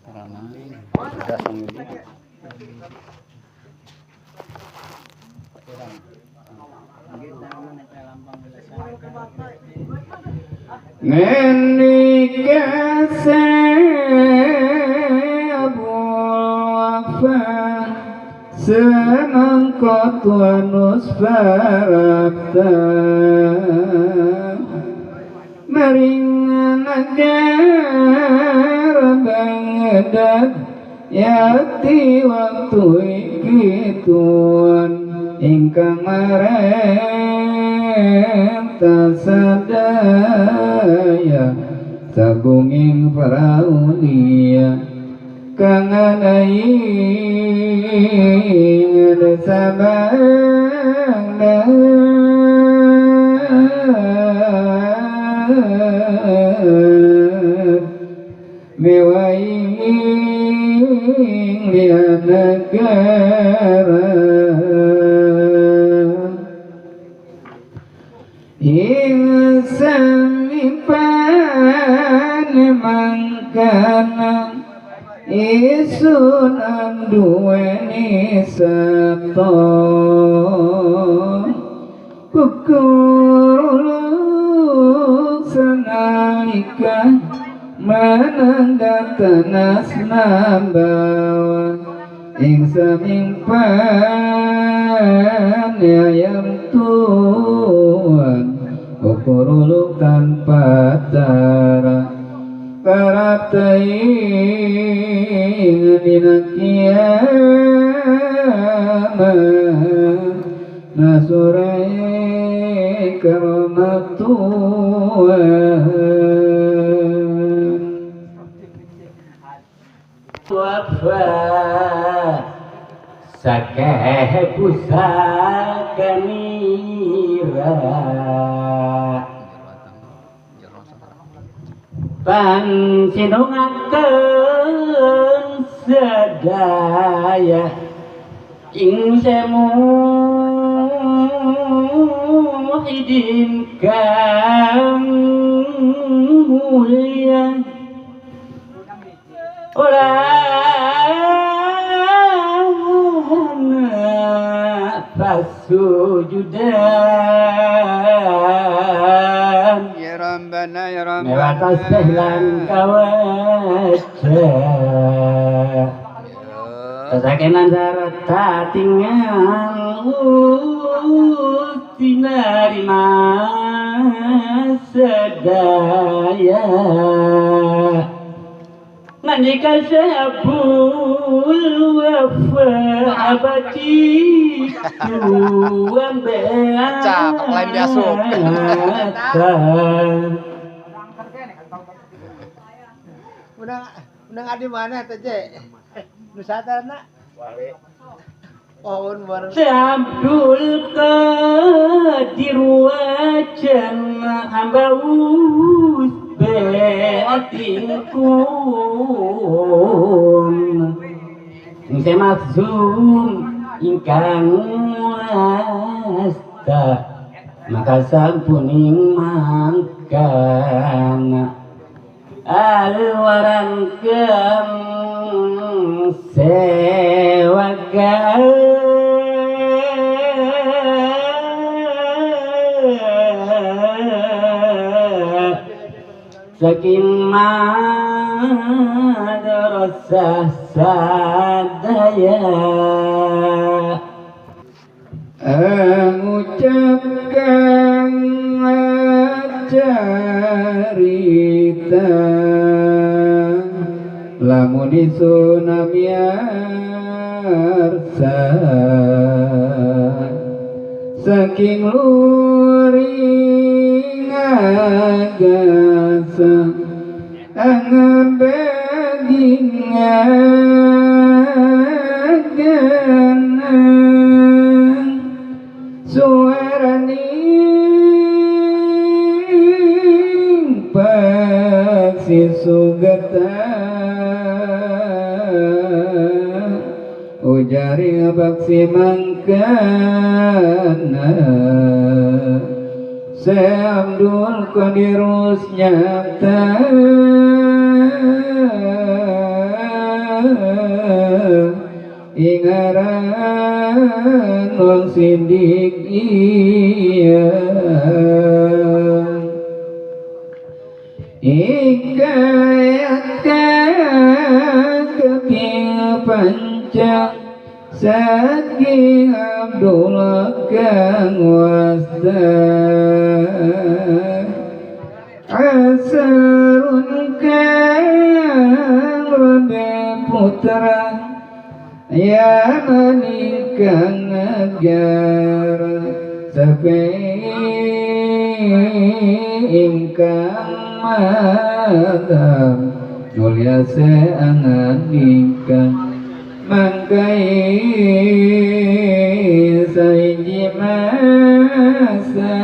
karena sudah sendiri. Ngendika Abu Wafa semangkot wanus farabta maring nagar bangedat yati waktu ikituan ingkang marenta sadaya sabunging paraulia kang anaing sabangna mewaing lianagara ing samipan mangkana isun anduweni sato kukuruluk sanalika mananggatanas nambawa ing samingpan ayam tuan kukuruluk tanpa cara karatain dina kiamat nasurai karamatuan wafa sakeh pusaka nira pan sinungakeun sedaya ing semu hidin kang mulia orang pasujudan Ya Rabbana ya Rabbana mewatas sehlan kawaca kesakenan sarata tinggal tinarima sedaya nandika sabul wafa abadi tuan beata lain biasuk Unang adi mana teh Je? Nusantara pohon bareng Abdul Qadir wajan ambaus beatingkun saya maksum ingkang wasta maka sampuning mangkana alwaran kem sewakan saking madrasah sadaya mengucapkan carita lamun disunamiarsa saking luring agasa angan daging aganang suaraning paksi sugata ujari paksi mangkana Saya Abdul Qadirus nyata hikayatkan keping panjang saking Abdullah kang wasda asarun kang rabe putra ya manikang negara ingkang madam mulia seangan ingkang mangkai saiji masa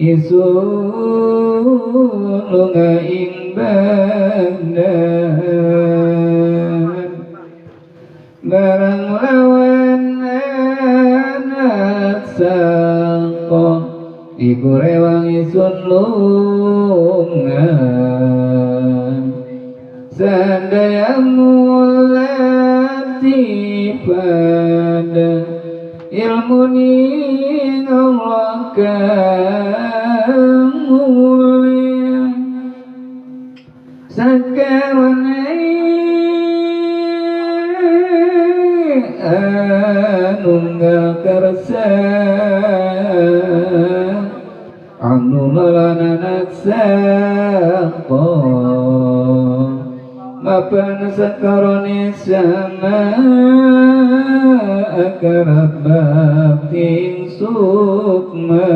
isulunga ing badan barang lawan anak sangko iku rewang isun lungan sadaya mulati pada ilmu ning Allah kang mulia sakarone anunggal karsa anu lalana naksako mapan sakarone sama akarab bakting sukma